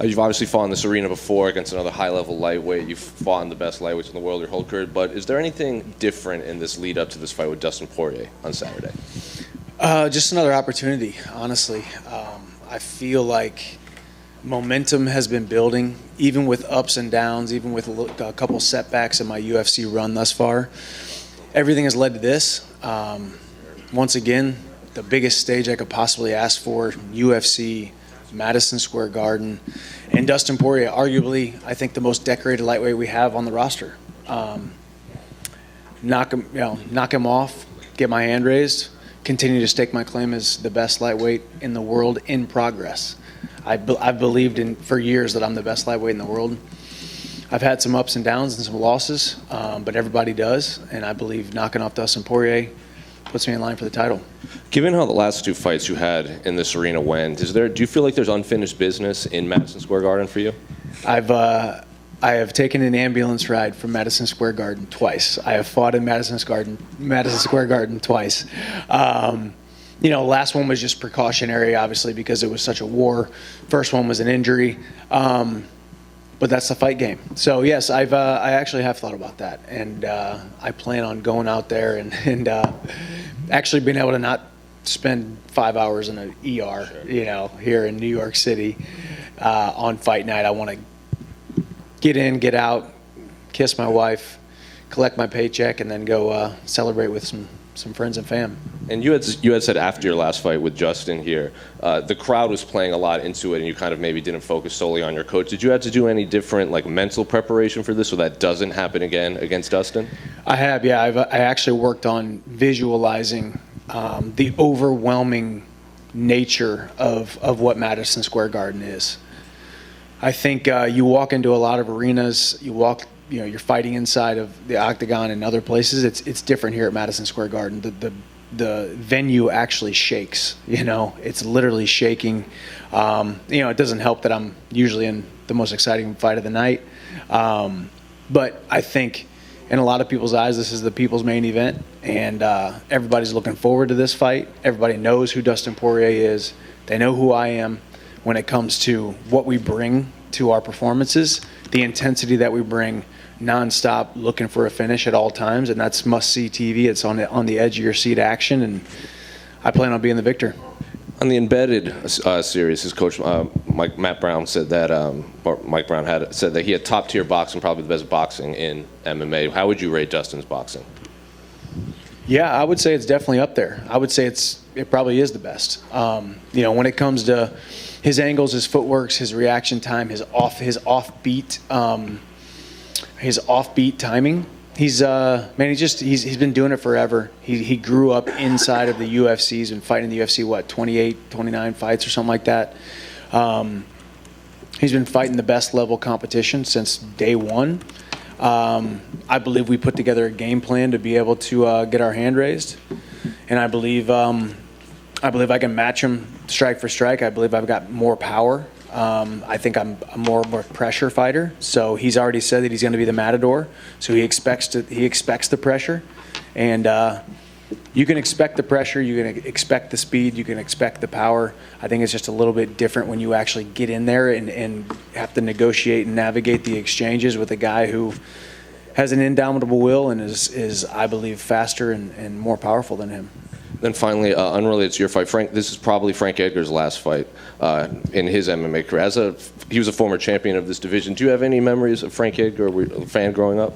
You've obviously fought in this arena before against another high-level lightweight. You've fought in the best lightweights in the world your whole career. But is there anything different in this lead-up to this fight with Dustin Poirier on Saturday? Just another opportunity, honestly. I feel like momentum has been building, even with ups and downs, even with a couple setbacks in my UFC run thus far. Everything has led to this. Once again, the biggest stage I could possibly ask for, UFC, Madisen Square Garden, and Dustin Poirier, arguably, I think the most decorated lightweight we have on the roster. Knock him off, get my hand raised, continue to stake my claim as the best lightweight in the world in progress. I've believed for years that I'm the best lightweight in the world. I've had some ups and downs and some losses, but everybody does, and I believe knocking off Dustin Poirier puts me in line for the title. Given how the last two fights you had in this arena went, do you feel like there's unfinished business in Madisen Square Garden for you? I have taken an ambulance ride from Madisen Square Garden twice. I have fought in Madison Square Garden twice. Last one was just precautionary, obviously, because it was such a war. First one was an injury. But that's the fight game. So yes, I actually have thought about that, and I plan on going out there and actually being able to not spend 5 hours in an ER, Sure. Here in New York City on fight night. I want to get in, get out, kiss my wife, collect my paycheck, and then go celebrate with some friends and fam. And you had said after your last fight with Justin here, the crowd was playing a lot into it, and you kind of maybe didn't focus solely on your coach. Did you have to do any different mental preparation for this so that doesn't happen again against Dustin? I have, yeah. I actually worked on visualizing the overwhelming nature of what Madisen Square Garden is. I think you walk into a lot of arenas, you're fighting inside of the octagon and other places. It's different here at Madisen Square Garden. The venue actually shakes. It's literally shaking. It doesn't help that I'm usually in the most exciting fight of the night. But I think in a lot of people's eyes, this is the people's main event, and everybody's looking forward to this fight. Everybody knows who Dustin Poirier is. They know who I am when it comes to what we bring to our performances, the intensity that we bring, nonstop, looking for a finish at all times, and that's must-see TV. It's on the edge of your seat action, and I plan on being the victor. On the Embedded series, his coach Matt Brown said that, or Mike Brown had said that he had top-tier boxing, probably the best boxing in MMA. How would you rate Dustin's boxing? Yeah, I would say it's definitely up there. I would say it probably is the best. When it comes to his angles, his footworks, his reaction time, his offbeat timing. He's been doing it forever. He grew up inside of the UFC. He's been fighting in the UFC 28, 29 fights or something like that. He's been fighting the best level competition since day one. I believe we put together a game plan to be able to get our hand raised, and I believe I can match him strike for strike. I believe I've got more power. I think I'm a more pressure fighter. So he's already said that he's going to be the matador. So he expects the pressure, and you can expect the pressure. You can expect the speed. You can expect the power. I think it's just a little bit different when you actually get in there and have to negotiate and navigate the exchanges with a guy who has an indomitable will and is I believe faster and more powerful than him. Then finally, unrelated to your fight, Frank, this is probably Frank Edgar's last fight in his MMA career. He was a former champion of this division. Do you have any memories of Frank Edgar? Were you a fan growing up?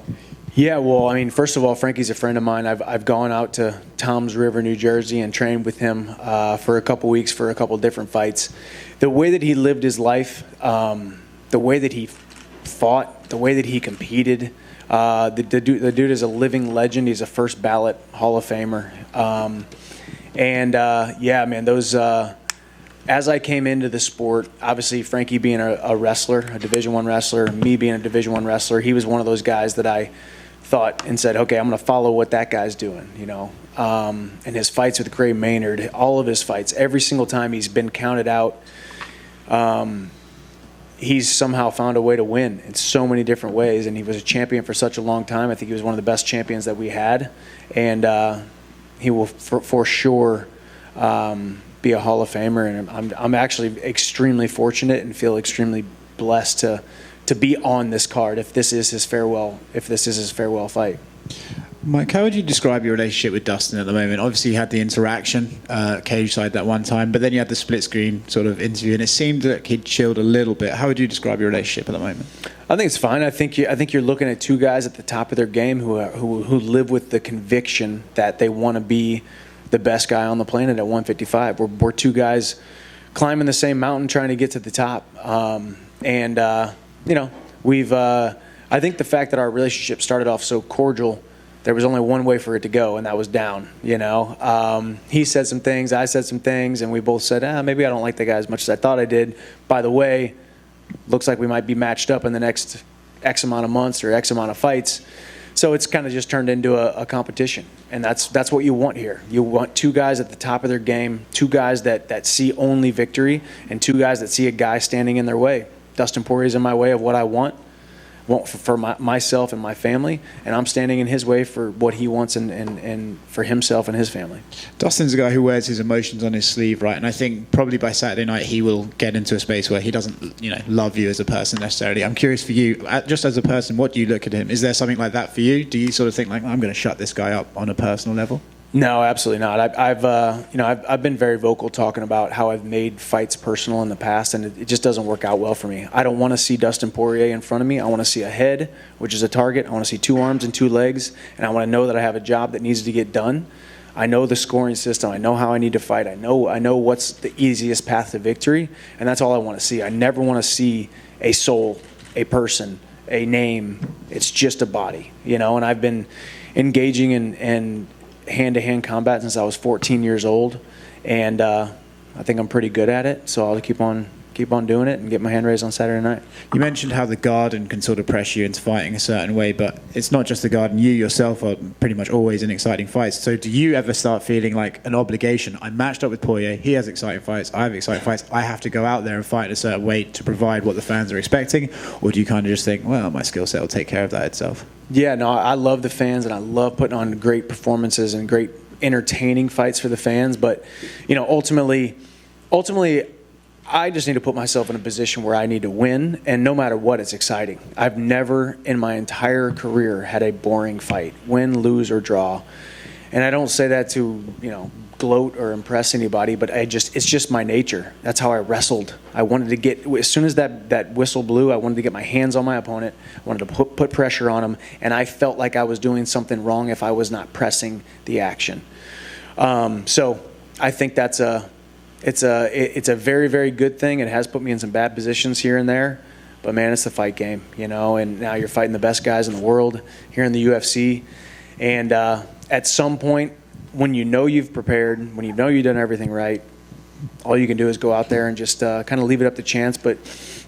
Yeah, well, I mean, first of all, Frankie's a friend of mine. I've gone out to Toms River, New Jersey, and trained with him for a couple weeks for a couple different fights. The way that he lived his life, the way that he fought, the way that he competed, the dude is a living legend. He's a first ballot Hall of Famer. Yeah, man, those. As I came into the sport, obviously Frankie being a wrestler, a Division I wrestler, me being a Division I wrestler, he was one of those guys that I thought and said, okay, I'm going to follow what that guy's doing, And his fights with Gray Maynard, all of his fights, every single time he's been counted out, he's somehow found a way to win in so many different ways, and he was a champion for such a long time. I think he was one of the best champions that we had, and he will for sure be a Hall of Famer. And I'm actually extremely fortunate and feel extremely blessed to be on this card if this is his farewell fight. Mike, how would you describe your relationship with Dustin at the moment? Obviously, you had the interaction cage side that one time, but then you had the split screen sort of interview, and it seemed that he'd chilled a little bit. How would you describe your relationship at the moment? I think it's fine. I think you're looking at two guys at the top of their game who live with the conviction that they want to be the best guy on the planet at 155. We're two guys climbing the same mountain, trying to get to the top. We've. I think the fact that our relationship started off so cordial, there was only one way for it to go, and that was down. He said some things, I said some things, and we both said, maybe I don't like the guy as much as I thought I did. By the way, looks like we might be matched up in the next X amount of months or X amount of fights. So it's kind of just turned into a competition, and that's what you want here. You want two guys at the top of their game, two guys that see only victory, and two guys that see a guy standing in their way. Dustin Poirier's in my way of what I want for myself and my family, and I'm standing in his way for what he wants and for himself and his family. Dustin's a guy who wears his emotions on his sleeve, right? And I think probably by Saturday night he will get into a space where he doesn't, love you as a person necessarily. I'm curious for you, just as a person, what do you look at him? Is there something like that for you? Do you sort of think like, I'm going to shut this guy up on a personal level? No, absolutely not. I've been very vocal talking about how I've made fights personal in the past, and it just doesn't work out well for me. I don't want to see Dustin Poirier in front of me. I want to see a head, which is a target. I want to see two arms and two legs, and I want to know that I have a job that needs to get done. I know the scoring system. I know how I need to fight. I know what's the easiest path to victory, and that's all I want to see. I never want to see a soul, a person, a name. It's just a body, And I've been engaging in hand-to-hand combat since I was 14 years old, and I think I'm pretty good at it, so I'll keep on doing it and get my hand raised on Saturday night. You mentioned how the Garden can sort of pressure you into fighting a certain way, but it's not just the Garden. You yourself are pretty much always in exciting fights. So do you ever start feeling like an obligation? I'm matched up with Poirier. He has exciting fights. I have exciting fights. I have to go out there and fight in a certain way to provide what the fans are expecting? Or do you kind of just think, well, my skill set will take care of that itself? Yeah, no, I love the fans, and I love putting on great performances and great entertaining fights for the fans. But, ultimately, I just need to put myself in a position where I need to win, and no matter what, it's exciting. I've never in my entire career had a boring fight, win, lose, or draw. And I don't say that to, gloat or impress anybody, but it's just my nature. That's how I wrestled. I wanted to get, as soon as that whistle blew, I wanted to get my hands on my opponent. I wanted to put pressure on him, and I felt like I was doing something wrong if I was not pressing the action. So I think it's a very, very good thing. It has put me in some bad positions here and there, but man, it's the fight game, and now you're fighting the best guys in the world here in the UFC. And at some point, when you've prepared, when you've done everything right, all you can do is go out there and just kind of leave it up to chance. But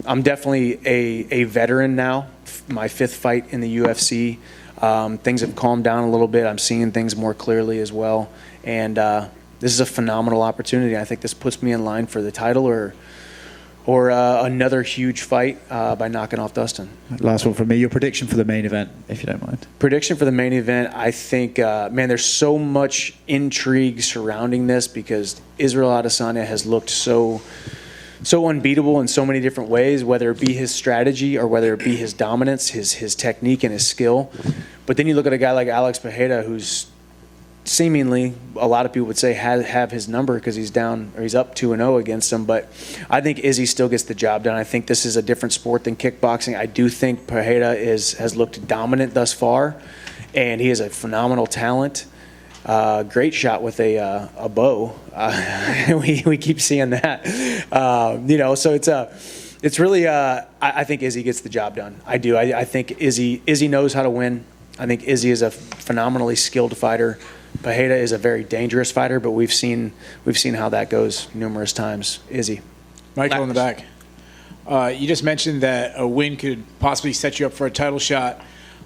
I'm definitely a veteran now, my fifth fight in the UFC. Things have calmed down a little bit. I'm seeing things more clearly as well. And this is a phenomenal opportunity. I think this puts me in line for the title or another huge fight by knocking off Dustin. Last one from me. Your prediction for the main event, if you don't mind. Prediction for the main event, I think, there's so much intrigue surrounding this because Israel Adesanya has looked so unbeatable in so many different ways, whether it be his strategy or whether it be his dominance, his technique and his skill. But then you look at a guy like Alex Pereira, who's seemingly, a lot of people would say, have his number because he's up 2-0 against him. But I think Izzy still gets the job done. I think this is a different sport than kickboxing. I do think Pereira has looked dominant thus far, and he is a phenomenal talent. Great shot with a bow. We keep seeing that. So it's really. I think Izzy gets the job done. I do. I think Izzy knows how to win. I think Izzy is a phenomenally skilled fighter. Pereira is a very dangerous fighter, but we've seen how that goes numerous times. Izzy. Michael in the back. You just mentioned that a win could possibly set you up for a title shot.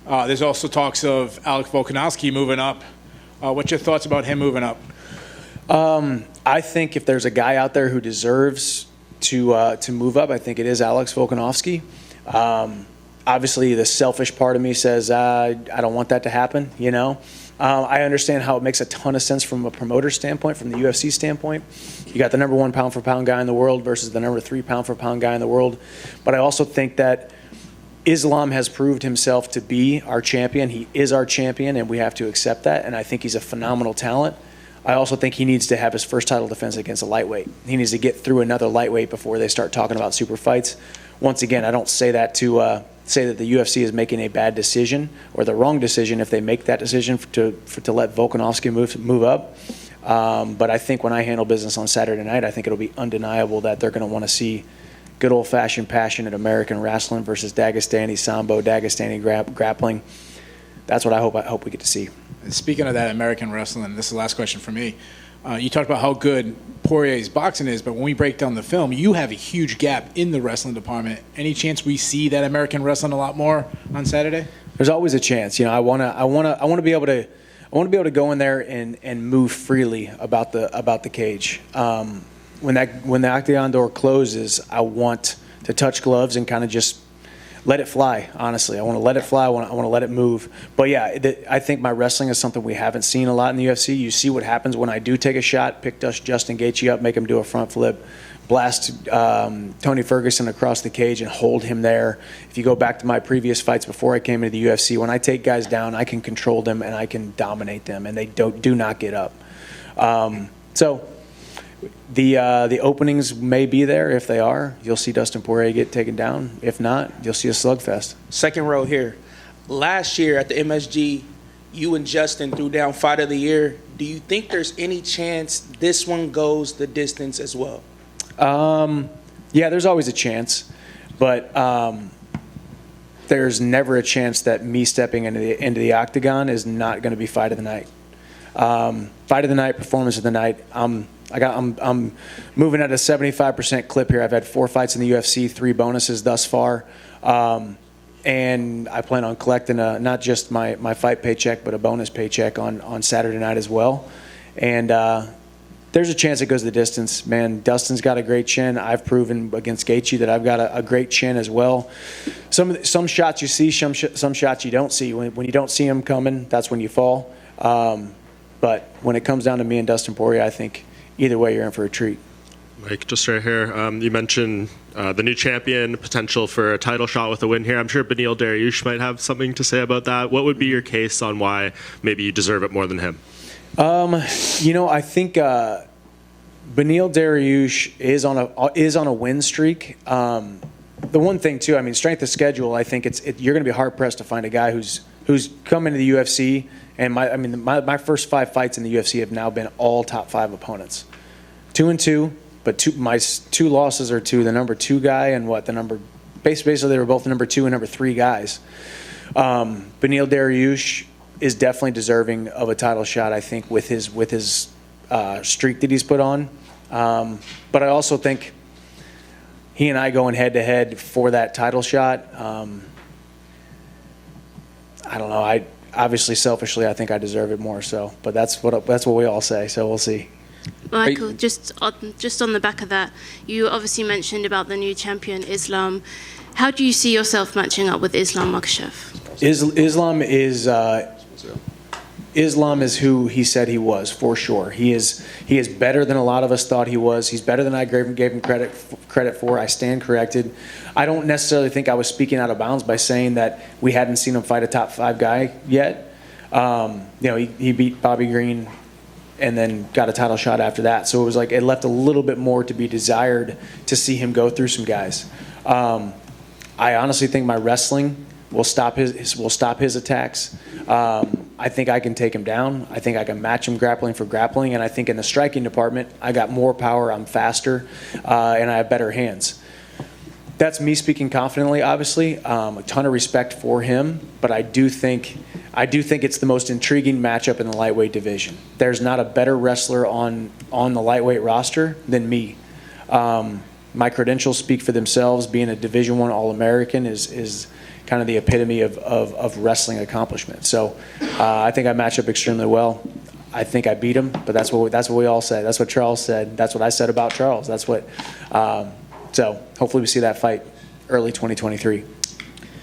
There's also talks of Alex Volkanovski moving up. What's your thoughts about him moving up? I think if there's a guy out there who deserves to move up, I think it is Alex Volkanovski. Obviously, the selfish part of me says I don't want that to happen, I understand how it makes a ton of sense from a promoter standpoint, from the UFC standpoint. You got the number 1 pound-for-pound guy in the world versus the number 3 pound-for-pound guy in the world. But I also think that Islam has proved himself to be our champion. He is our champion, and we have to accept that, and I think he's a phenomenal talent. I also think he needs to have his first title defense against a lightweight. He needs to get through another lightweight before they start talking about super fights. Once again, I don't say that to say that the UFC is making a bad decision or the wrong decision if they make that decision to let Volkanovski move up. But I think when I handle business on Saturday night, I think it'll be undeniable that they're going to want to see good old-fashioned, passionate American wrestling versus Dagestani Sambo, Dagestani grappling. That's what I hope we get to see. Speaking of that American wrestling, this is the last question for me. You talked about how good Poirier's boxing is, but when we break down the film, you have a huge gap in the wrestling department. Any chance we see that American wrestling a lot more on Saturday? There's always a chance. I want to be able to go in there and move freely about the cage. When the octagon door closes, I want to touch gloves and kind of just let it fly, honestly. I want to let it fly. I want to let it move. But, yeah, I think my wrestling is something we haven't seen a lot in the UFC. You see what happens when I do take a shot, pick Justin Gaethje up, make him do a front flip, blast Tony Ferguson across the cage and hold him there. If you go back to my previous fights before I came into the UFC, when I take guys down, I can control them and I can dominate them, and they do not get up. So the openings may be there. If they are, you'll see Dustin Poirier get taken down. If not, you'll see a slugfest. Second row here. Last year at the MSG, you and Justin threw down Fight of the Year. Do you think there's any chance this one goes the distance as well? Yeah, there's always a chance, but there's never a chance that me stepping into the octagon is not going to be fight of the night. Fight of the night, performance of the night. I'm moving at a 75% clip here. I've had 4 fights in the UFC, 3 bonuses thus far, and I plan on collecting not just my fight paycheck, but a bonus paycheck on Saturday night as well. And there's a chance it goes the distance, man. Dustin's got a great chin. I've proven against Gaethje that I've got a great chin as well. Some shots you see, some shots you don't see. When you don't see them coming, that's when you fall. But when it comes down to me and Dustin Poirier, I think either way you're in for a treat. Mike, just right here, you mentioned the new champion, potential for a title shot with a win here. I'm sure Beneil Dariush might have something to say about that. What would be your case on why maybe you deserve it more than him? I think Beneil Dariush is on a win streak. The one thing too, I mean, strength of schedule. I think you're going to be hard pressed to find a guy who's come into the UFC. And my first 5 fights in the UFC have now been all top 5 opponents, 2-2. But my 2 losses are to the number 2 guy and basically they were both number 2 and number 3 guys. Beneil Dariush is definitely deserving of a title shot, I think, with his streak that he's put on. But I also think he and I going head to head for that title shot. I don't know. Obviously, selfishly, I think I deserve it more. So, but that's what we all say. So we'll see. Michael, just on the back of that, you obviously mentioned about the new champion Islam. How do you see yourself matching up with Islam Makhachev? Islam is who he said he was, for sure. He is better than a lot of us thought he was. He's better than I gave him credit for. I stand corrected. I don't necessarily think I was speaking out of bounds by saying that we hadn't seen him fight a top 5 guy yet. He beat Bobby Green and then got a title shot after that. So it was like it left a little bit more to be desired to see him go through some guys. I honestly think my wrestling will stop his attacks. I think I can take him down. I think I can match him grappling for grappling. And I think in the striking department, I got more power, I'm faster, and I have better hands. That's me speaking confidently, obviously. A ton of respect for him, but I do think it's the most intriguing matchup in the lightweight division. There's not a better wrestler on the lightweight roster than me. My credentials speak for themselves. Being a Division I All-American is kind of the epitome of wrestling accomplishment. So I think I match up extremely well. I think I beat him, but that's what we all say. That's what Charles said. That's what I said about Charles. So hopefully we see that fight early 2023.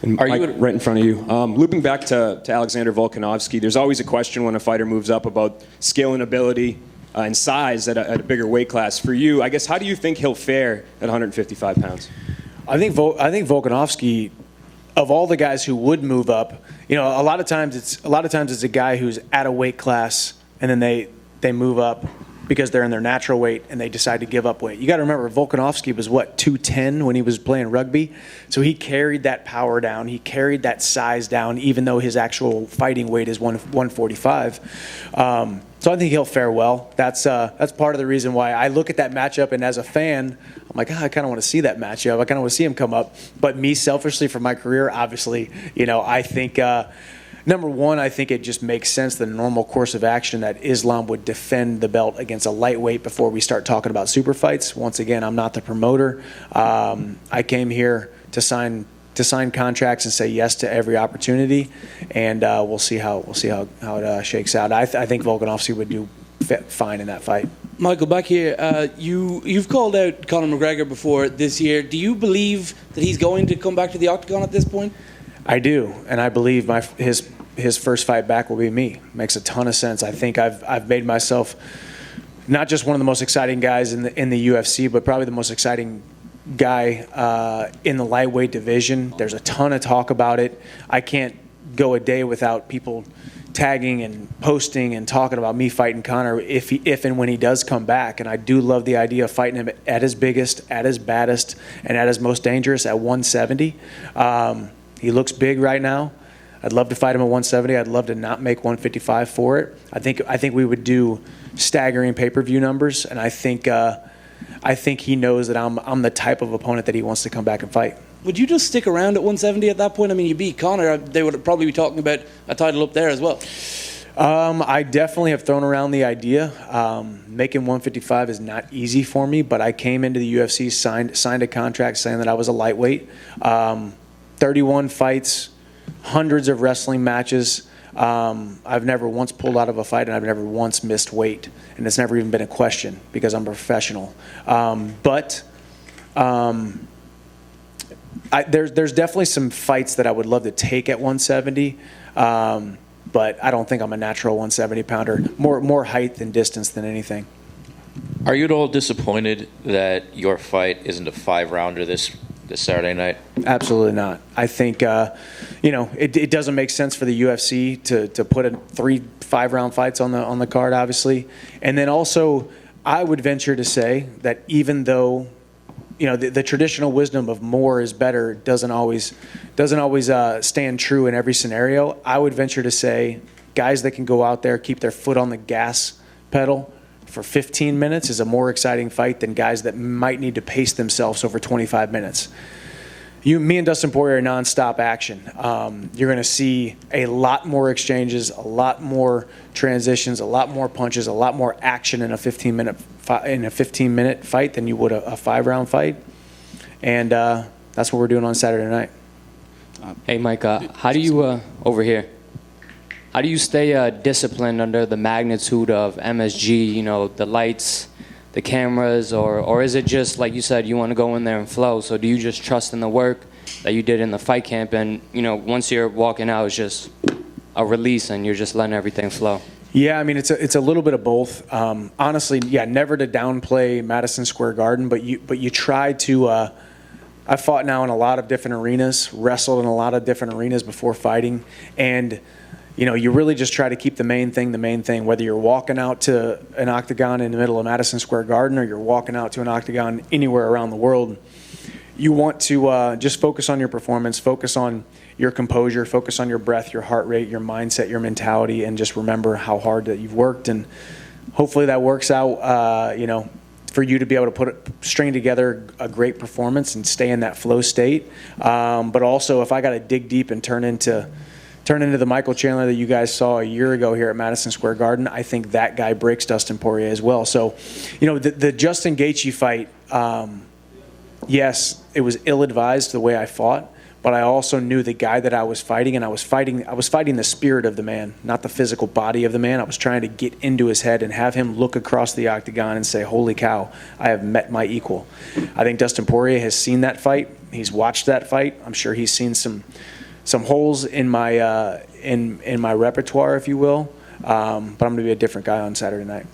And Are Mike, you- right in front of you. Looping back to Alexander Volkanovski, there's always a question when a fighter moves up about skill and ability and size at a bigger weight class. For you, I guess, how do you think he'll fare at 155 pounds? I think Volkanovski, of all the guys who would move up, a lot of times it's a guy who's at a weight class and then they move up because they're in their natural weight and they decide to give up weight. You got to remember, Volkanovski was 210 when he was playing rugby, so he carried that power down, he carried that size down, even though his actual fighting weight is 145. So I think he'll fare well. That's part of the reason why I look at that matchup, and as a fan, I'm like, I kind of want to see that matchup. I kind of want to see him come up. But me, selfishly, for my career, obviously, I think. Number one, I think it just makes sense, the normal course of action, that Islam would defend the belt against a lightweight before we start talking about super fights. Once again, I'm not the promoter. I came here to sign contracts and say yes to every opportunity, and we'll see how it shakes out. I think Volkanovski would do fine in that fight. Michael, back here, you've called out Conor McGregor before this year. Do you believe that he's going to come back to the octagon at this point? I do, and I believe his first fight back will be me. Makes a ton of sense. I think I've made myself not just one of the most exciting guys in the UFC, but probably the most exciting guy in the lightweight division. There's a ton of talk about it. I can't go a day without people tagging and posting and talking about me fighting Conor if and when he does come back. And I do love the idea of fighting him at his biggest, at his baddest, and at his most dangerous at 170. He looks big right now. I'd love to fight him at 170. I'd love to not make 155 for it. I think we would do staggering pay-per-view numbers, and I think he knows that I'm the type of opponent that he wants to come back and fight. Would you just stick around at 170 at that point? I mean, you beat Conor. They would probably be talking about a title up there as well. I definitely have thrown around the idea. Making 155 is not easy for me, but I came into the UFC, signed a contract saying that I was a lightweight. 31 fights, hundreds of wrestling matches. I've never once pulled out of a fight, and I've never once missed weight, and it's never even been a question because I'm a professional. There's definitely some fights that I would love to take at 170, but I don't think I'm a natural 170 pounder. More height than distance than anything. Are you at all disappointed that your fight isn't a 5-rounder this Saturday night? Absolutely not. I think it doesn't make sense for the UFC to put in 3 5-round fights on the card, obviously. And then also, I would venture to say that even though the traditional wisdom of more is better doesn't always stand true in every scenario, I would venture to say guys that can go out there, keep their foot on the gas pedal for 15 minutes is a more exciting fight than guys that might need to pace themselves over 25 minutes. Me and Dustin Poirier are nonstop action. You're going to see a lot more exchanges, a lot more transitions, a lot more punches, a lot more action in a 15-minute fight than you would a 5-round fight. And that's what we're doing on Saturday night. Hey, Mike, how do you over here? How do you stay disciplined under the magnitude of MSG? The lights, the cameras, or is it just like you said, you want to go in there and flow? So do you just trust in the work that you did in the fight camp, and once you're walking out, it's just a release and you're just letting everything flow? Yeah, I mean it's a little bit of both. Honestly, yeah, never to downplay Madisen Square Garden, but you try to. I fought now in a lot of different arenas, wrestled in a lot of different arenas before fighting, and you really just try to keep the main thing, whether you're walking out to an octagon in the middle of Madisen Square Garden or you're walking out to an octagon anywhere around the world. You want to just focus on your performance, focus on your composure, focus on your breath, your heart rate, your mindset, your mentality, and just remember how hard that you've worked. And hopefully that works out, for you to be able to string together a great performance and stay in that flow state. But also, if I got to dig deep and turn into the Michael Chandler that you guys saw a year ago here at Madisen Square Garden, I think that guy breaks Dustin Poirier as well. So, the Justin Gaethje fight, yes, it was ill-advised the way I fought, but I also knew the guy that I was fighting, and I was fighting the spirit of the man, not the physical body of the man. I was trying to get into his head and have him look across the octagon and say, holy cow, I have met my equal. I think Dustin Poirier has seen that fight He's watched that fight. I'm sure he's seen some holes in my in my repertoire, if you will. But I'm going to be a different guy on Saturday night.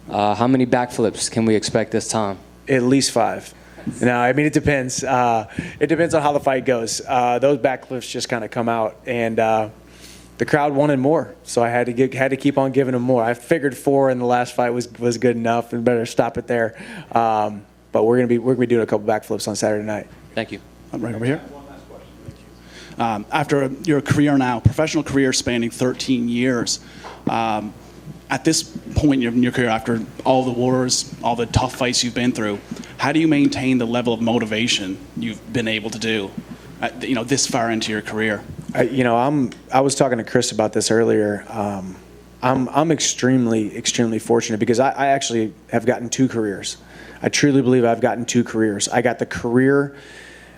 How many backflips can we expect this time? At least 5. No, I mean, it depends. It depends on how the fight goes. Those backflips just kind of come out, and the crowd wanted more, so I had to keep on giving them more. I figured 4 in the last fight was good enough, and better stop it there. But we're gonna be doing a couple backflips on Saturday night. Thank you. Right over here. One last question. Thank you. After your career now, professional career spanning 13 years, at this point in your career, after all the wars, all the tough fights you've been through, how do you maintain the level of motivation you've been able to do, this far into your career? I was talking to Chris about this earlier. I'm extremely fortunate because I actually have gotten 2 careers. I truly believe I've gotten 2 careers. I got the career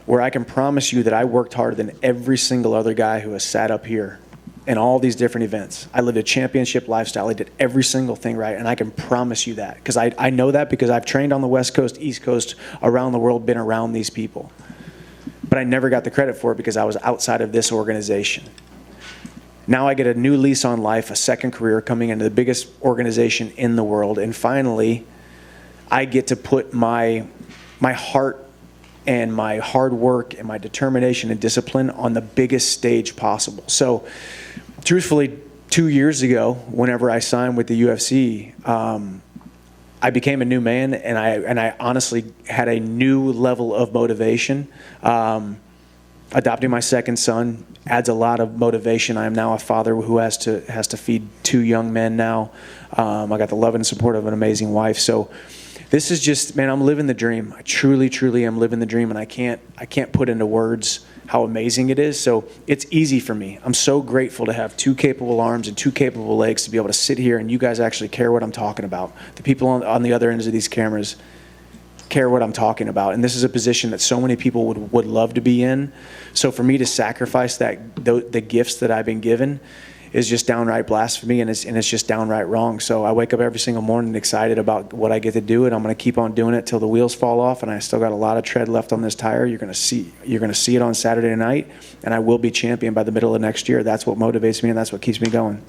where I can promise you that I worked harder than every single other guy who has sat up here in all these different events. I lived a championship lifestyle. I did every single thing right, and I can promise you that because I know that because I've trained on the West Coast, East Coast, around the world, been around these people. But I never got the credit for it because I was outside of this organization. Now I get a new lease on life, a second career coming into the biggest organization in the world, and finally I get to put my heart and my hard work and my determination and discipline on the biggest stage possible. So truthfully, 2 years ago, whenever I signed with the UFC, I became a new man, and I honestly had a new level of motivation. Adopting my second son adds a lot of motivation. I am now a father who has to feed 2 young men now. I got the love and support of an amazing wife. So this is just, man, I'm living the dream. I truly am living the dream, and I can't put into words how amazing it is. So it's easy for me. I'm so grateful to have 2 capable arms and 2 capable legs to be able to sit here and you guys actually care what I'm talking about. The people on the other ends of these cameras care what I'm talking about. And this is a position that so many people would love to be in. So for me to sacrifice the gifts that I've been given is just downright blasphemy, and it's just downright wrong. So I wake up every single morning excited about what I get to do, and I'm going to keep on doing it till the wheels fall off. And I still got a lot of tread left on this tire. You're going to see it on Saturday night, and I will be champion by the middle of next year. That's what motivates me, and that's what keeps me going.